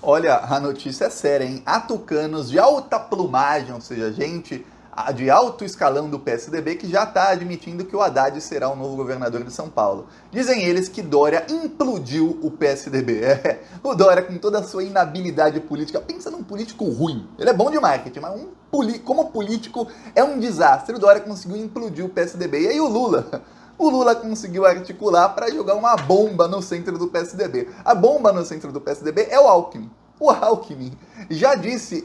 Olha, a notícia é séria, hein? Há tucanos de alta plumagem, ou seja, gente de alto escalão do PSDB que já está admitindo que o Haddad será o novo governador de São Paulo. Dizem eles que Dória implodiu o PSDB. O Dória, com toda a sua inabilidade política, pensa num político ruim. Ele é bom de marketing, mas como político é um desastre. O Dória conseguiu implodir o PSDB. E aí o Lula conseguiu articular para jogar uma bomba no centro do PSDB. A bomba no centro do PSDB é o Alckmin. O Alckmin já disse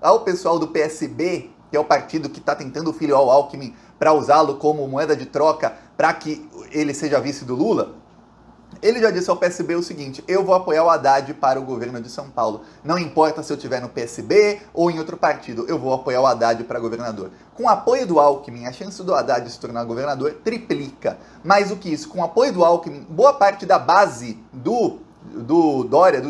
ao pessoal do PSB, que é o partido que está tentando filiar o Alckmin para usá-lo como moeda de troca para que ele seja vice do Lula, ele já disse ao PSB o seguinte: eu vou apoiar o Haddad para o governo de São Paulo. Não importa se eu estiver no PSB ou em outro partido, eu vou apoiar o Haddad para governador. Com o apoio do Alckmin, a chance do Haddad se tornar governador triplica. Mais do que isso, com o apoio do Alckmin, boa parte da base do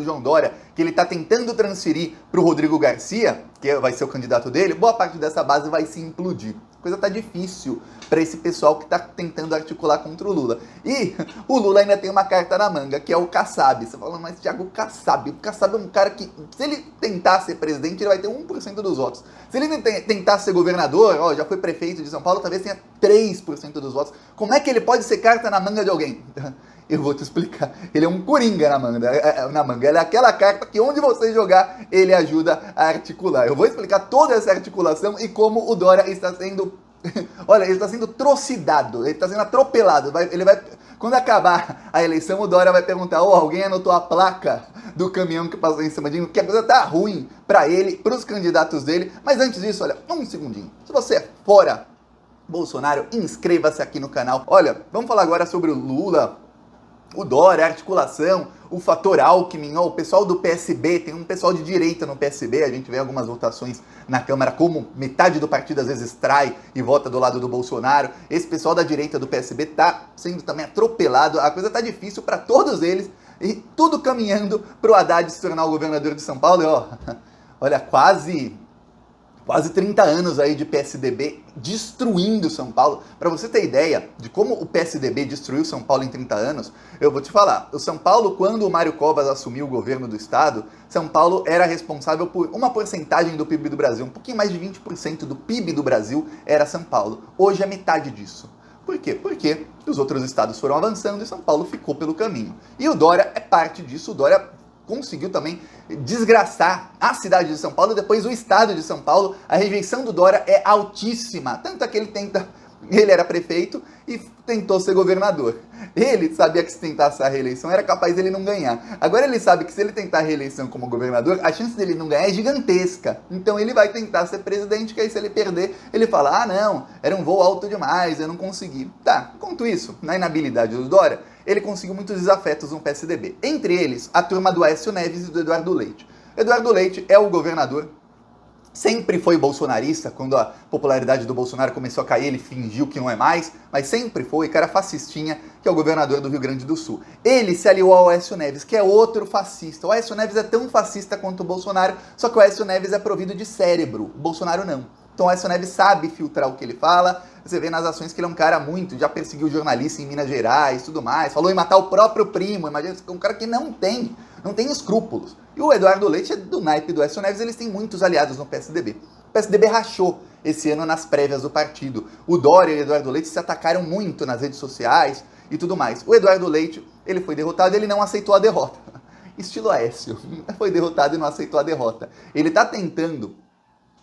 João Dória, que ele está tentando transferir para o Rodrigo Garcia, que vai ser o candidato dele, boa parte dessa base vai se implodir. A coisa tá difícil para esse pessoal que está tentando articular contra o Lula. E o Lula ainda tem uma carta na manga, que é o Kassab. Você fala, mas Thiago, o Kassab é um cara que, se ele tentar ser presidente, ele vai ter 1% dos votos. Se ele tentar ser governador, já foi prefeito de São Paulo, talvez tenha 3% dos votos. Como é que ele pode ser carta na manga de alguém? Eu vou te explicar. Ele é um coringa na manga. Ele é aquela carta que onde você jogar, ele ajuda a articular. Eu vou explicar toda essa articulação e como o Dória está sendo... Olha, ele está sendo trocidado, ele está sendo atropelado. Quando acabar a eleição, o Dória vai perguntar: alguém anotou a placa do caminhão que passou em cima de mim? Porque a coisa tá ruim para ele, para os candidatos dele. Mas antes disso, olha, um segundinho. Se você é fora Bolsonaro, inscreva-se aqui no canal. Olha, vamos falar agora sobre o Lula, o Dória, a articulação, o fator Alckmin, o pessoal do PSB, tem um pessoal de direita no PSB, a gente vê algumas votações na Câmara, como metade do partido às vezes trai e vota do lado do Bolsonaro. Esse pessoal da direita do PSB tá sendo também atropelado, a coisa tá difícil para todos eles, e tudo caminhando pro Haddad se tornar o governador de São Paulo. E olha, quase 30 anos aí de PSDB destruindo São Paulo. Para você ter ideia de como o PSDB destruiu São Paulo em 30 anos, eu vou te falar. O São Paulo, quando o Mário Covas assumiu o governo do estado, São Paulo era responsável por uma porcentagem do PIB do Brasil. Um pouquinho mais de 20% do PIB do Brasil era São Paulo. Hoje é metade disso. Por quê? Porque os outros estados foram avançando e São Paulo ficou pelo caminho. E o Dória é parte disso. O Dória conseguiu também desgraçar a cidade de São Paulo, depois o estado de São Paulo. A rejeição do Dória é altíssima, tanto é que ele era prefeito e tentou ser governador. Ele sabia que se tentasse a reeleição era capaz dele não ganhar. Agora ele sabe que se ele tentar a reeleição como governador, a chance dele não ganhar é gigantesca. Então ele vai tentar ser presidente, que aí se ele perder, ele fala: não, era um voo alto demais, eu não consegui. Tá, enquanto isso, na inabilidade do Dória, ele conseguiu muitos desafetos no PSDB. Entre eles, a turma do Aécio Neves e do Eduardo Leite. Eduardo Leite é o governador, sempre foi bolsonarista. Quando a popularidade do Bolsonaro começou a cair, ele fingiu que não é mais, mas sempre foi, cara fascistinha, que é o governador do Rio Grande do Sul. Ele se aliou ao Aécio Neves, que é outro fascista. O Aécio Neves é tão fascista quanto o Bolsonaro, só que o Aécio Neves é provido de cérebro, o Bolsonaro não. Então o Aécio Neves sabe filtrar o que ele fala. Você vê nas ações que ele é um cara já perseguiu jornalista em Minas Gerais e tudo mais, falou em matar o próprio primo. Imagina, um cara que não tem escrúpulos. E o Eduardo Leite é do naipe do Aécio Neves, eles têm muitos aliados no PSDB. O PSDB rachou esse ano nas prévias do partido. O Dória e o Eduardo Leite se atacaram muito nas redes sociais e tudo mais. O Eduardo Leite, ele foi derrotado, ele não aceitou a derrota. Estilo Aécio, foi derrotado e não aceitou a derrota. Ele está tentando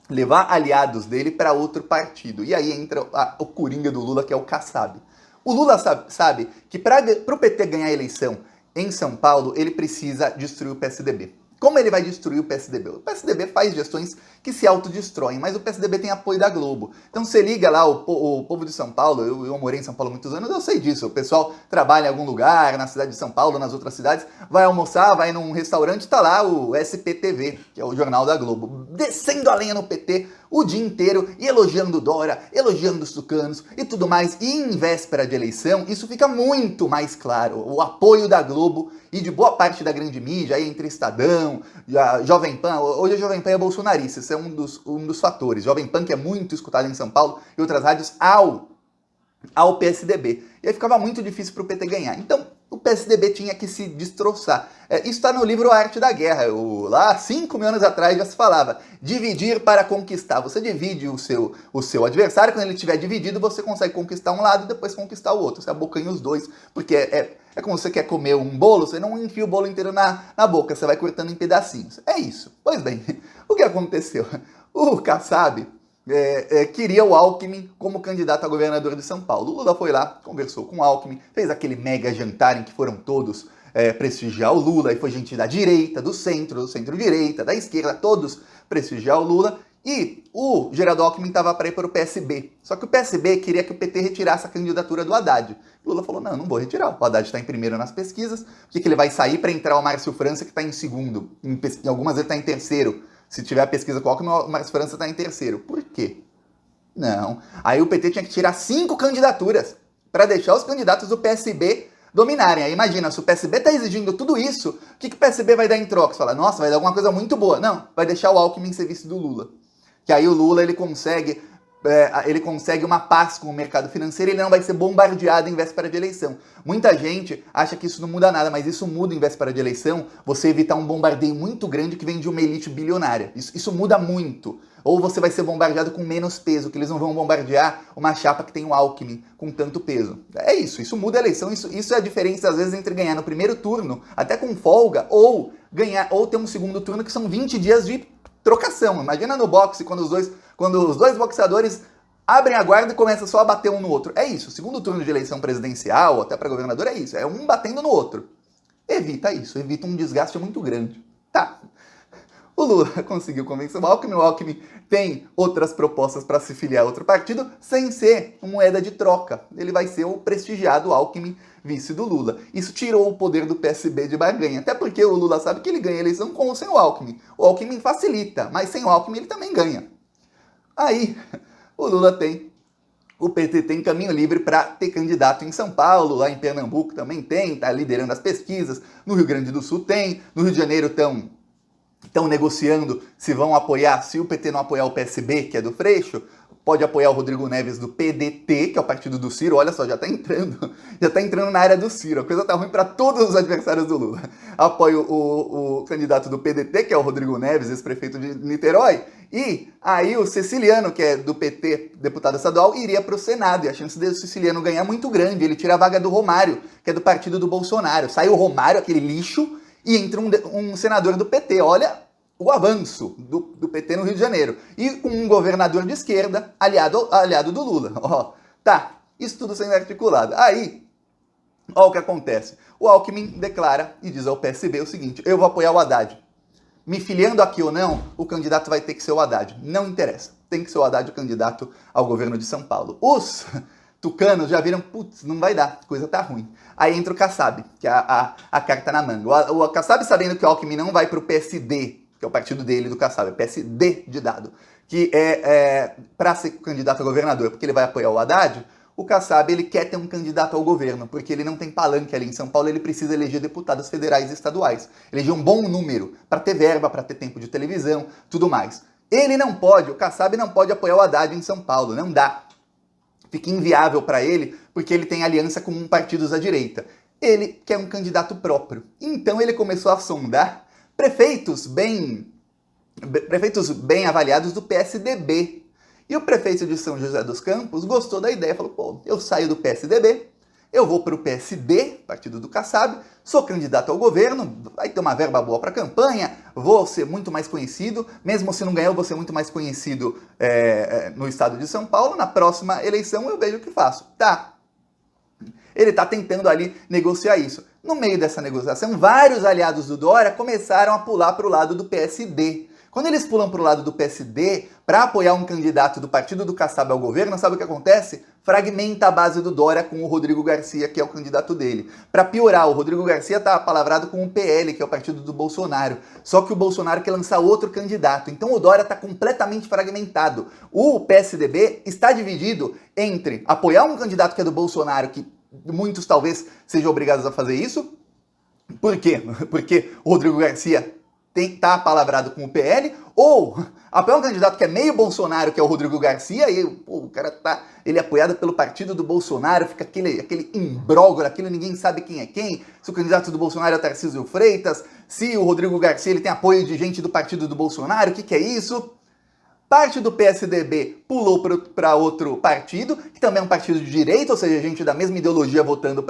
levar aliados dele para outro partido. E aí entra o coringa do Lula, que é o Kassab. O Lula sabe que para o PT ganhar a eleição em São Paulo, ele precisa destruir o PSDB. Como ele vai destruir o PSDB? O PSDB faz gestões que se autodestroem, mas o PSDB tem apoio da Globo. Então você liga lá, o povo de São Paulo, eu morei em São Paulo há muitos anos, eu sei disso. O pessoal trabalha em algum lugar, na cidade de São Paulo, nas outras cidades, vai almoçar, vai num restaurante, tá lá o SPTV, que é o jornal da Globo, descendo a lenha no PT o dia inteiro e elogiando o Dória, elogiando os tucanos e tudo mais. E em véspera de eleição, isso fica muito mais claro. O apoio da Globo e de boa parte da grande mídia, aí entre Estadão, a Jovem Pan. Hoje a Jovem Pan é bolsonarista, esse é um dos fatores. Jovem Pan, que é muito escutado em São Paulo, e outras rádios ao PSDB. E aí ficava muito difícil para o PT ganhar. Então, PSDB tinha que se destroçar. Isso está no livro A Arte da Guerra. Lá, 5.000 anos atrás, já se falava dividir para conquistar. Você divide o seu adversário, quando ele estiver dividido, você consegue conquistar um lado e depois conquistar o outro. Você abocanha os dois, porque é como você quer comer um bolo, você não enfia o bolo inteiro na boca, você vai cortando em pedacinhos. É isso. Pois bem, o que aconteceu? O Kassab queria o Alckmin como candidato a governador de São Paulo. O Lula foi lá, conversou com o Alckmin, fez aquele mega jantar em que foram todos prestigiar o Lula, e foi gente da direita, do centro-direita, da esquerda, todos prestigiar o Lula. E o Geraldo Alckmin estava para ir para o PSB. Só que o PSB queria que o PT retirasse a candidatura do Haddad. O Lula falou, não vou retirar. O Haddad está em primeiro nas pesquisas. Por que ele vai sair para entrar o Márcio França, que está em segundo? Em algumas ele está em terceiro. Se tiver a pesquisa com o Alckmin, o Márcio França está em terceiro. Por quê? Não. Aí o PT tinha que tirar 5 candidaturas para deixar os candidatos do PSB dominarem. Aí imagina, se o PSB está exigindo tudo isso, o que o PSB vai dar em troca? Você fala, nossa, vai dar alguma coisa muito boa. Não, vai deixar o Alckmin ser vice do Lula. Que aí o Lula ele consegue uma paz com o mercado financeiro e ele não vai ser bombardeado em véspera de eleição. Muita gente acha que isso não muda nada, mas isso muda em véspera de eleição, você evitar um bombardeio muito grande que vem de uma elite bilionária. Isso muda muito. Ou você vai ser bombardeado com menos peso, que eles não vão bombardear uma chapa que tem o Alckmin com tanto peso. É isso muda a eleição, isso é a diferença às vezes entre ganhar no primeiro turno, até com folga, ou ter um segundo turno que são 20 dias de trocação. Imagina no boxe, quando os dois boxeadores abrem a guarda e começam só a bater um no outro. É isso. O segundo turno de eleição presidencial, até para governador, é isso. É um batendo no outro. Evita isso. Evita um desgaste muito grande. Tá. O Lula conseguiu convencer o Alckmin tem outras propostas para se filiar a outro partido sem ser uma moeda de troca. Ele vai ser o prestigiado Alckmin, vice do Lula. Isso tirou o poder do PSB de barganha, até porque o Lula sabe que ele ganha a eleição com ou sem o Alckmin. O Alckmin facilita, mas sem o Alckmin ele também ganha. Aí, o PT tem caminho livre para ter candidato em São Paulo, lá em Pernambuco também tem, está liderando as pesquisas, no Rio Grande do Sul tem, no Rio de Janeiro estão negociando se vão apoiar, se o PT não apoiar o PSB, que é do Freixo, pode apoiar o Rodrigo Neves do PDT, que é o partido do Ciro. Olha só, já tá entrando na área do Ciro. A coisa tá ruim para todos os adversários do Lula. Apoia o candidato do PDT, que é o Rodrigo Neves, ex-prefeito de Niterói, e aí o Ceciliano, que é do PT, deputado estadual, iria para o Senado, e a chance do Ceciliano ganhar é muito grande. Ele tira a vaga do Romário, que é do partido do Bolsonaro. Sai o Romário, aquele lixo, e entra um senador do PT. Olha o avanço do PT no Rio de Janeiro. E com um governador de esquerda, aliado do Lula. Ó, tá, isso tudo sendo articulado. Aí, ó o que acontece. O Alckmin declara e diz ao PSB o seguinte, eu vou apoiar o Haddad. Me filiando aqui ou não, o candidato vai ter que ser o Haddad. Não interessa. Tem que ser o Haddad o candidato ao governo de São Paulo. Os tucanos já viram, putz, não vai dar, a coisa tá ruim. Aí entra o Kassab, que é a carta na manga. O Kassab, sabendo que o Alckmin não vai pro PSD, que é o partido dele, do Kassab, é PSD de dado, que para ser candidato a governador, porque ele vai apoiar o Haddad, o Kassab ele quer ter um candidato ao governo, porque ele não tem palanque ali em São Paulo, ele precisa eleger deputados federais e estaduais. Eleger um bom número, para ter verba, para ter tempo de televisão, tudo mais. Ele não pode, o Kassab não pode apoiar o Haddad em São Paulo, não dá. Fica inviável para ele, porque ele tem aliança com partidos à direita. Ele quer um candidato próprio. Então ele começou a sondar prefeitos bem avaliados do PSDB. E o prefeito de São José dos Campos gostou da ideia, falou, pô, eu saio do PSDB, eu vou para o PSD, partido do Kassab, sou candidato ao governo, vai ter uma verba boa para a campanha, vou ser muito mais conhecido, mesmo se não ganhar eu vou ser muito mais conhecido no estado de São Paulo, na próxima eleição eu vejo o que faço. Tá. Ele está tentando ali negociar isso. No meio dessa negociação, vários aliados do Dória começaram a pular para o lado do PSD. Quando eles pulam para o lado do PSD para apoiar um candidato do partido do Kassab ao governo, sabe o que acontece? Fragmenta a base do Dória com o Rodrigo Garcia, que é o candidato dele. Para piorar, o Rodrigo Garcia está palavrado com o PL, que é o partido do Bolsonaro. Só que o Bolsonaro quer lançar outro candidato. Então o Dória está completamente fragmentado. O PSDB está dividido entre apoiar um candidato que é do Bolsonaro, que muitos talvez sejam obrigados a fazer isso. Por quê? Porque o Rodrigo Garcia tá apalavrado com o PL, ou apoiar um candidato que é meio Bolsonaro, que é o Rodrigo Garcia, e pô, o cara ele é apoiado pelo partido do Bolsonaro, fica aquele imbróglio, aquilo ninguém sabe quem é quem, se o candidato do Bolsonaro é o Tarcísio Freitas, se o Rodrigo Garcia ele tem apoio de gente do partido do Bolsonaro, o que é isso? Parte do PSDB pulou para outro partido, que também é um partido de direita, ou seja, gente da mesma ideologia votando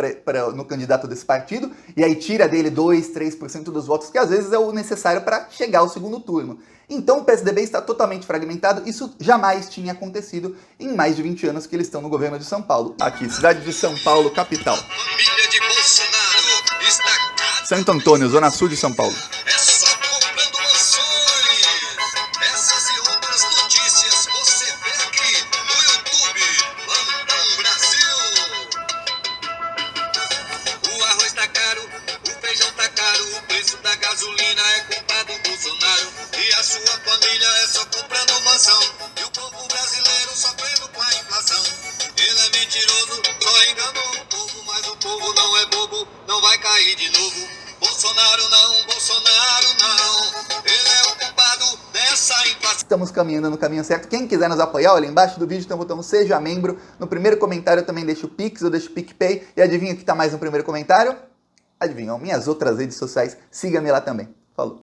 no candidato desse partido, e aí tira dele 2, 3% dos votos, que às vezes é o necessário para chegar ao segundo turno. Então o PSDB está totalmente fragmentado, isso jamais tinha acontecido em mais de 20 anos que eles estão no governo de São Paulo. Aqui, cidade de São Paulo, capital. Família de Bolsonaro está... Santo Antônio, zona sul de São Paulo. É só comprando mansões. Essas e outras notícias você vê aqui no YouTube. Plantão Brasil. O arroz tá caro, o feijão tá caro, o preço da gasolina é culpa do Bolsonaro. E a sua família é só comprando mansão. E o povo brasileiro sofrendo com a inflação. Ele é mentiroso, só enganou o povo, mas o povo não é bobo, não vai cair de novo. Bolsonaro não, ele é o culpado dessa inflação. Estamos caminhando no caminho certo. Quem quiser nos apoiar, olha embaixo do vídeo tem o botão Seja Membro. No primeiro comentário eu também deixo o Pix, eu deixo o PicPay. E adivinha o que está mais no primeiro comentário? Adivinham, minhas outras redes sociais. Siga-me lá também. Falou!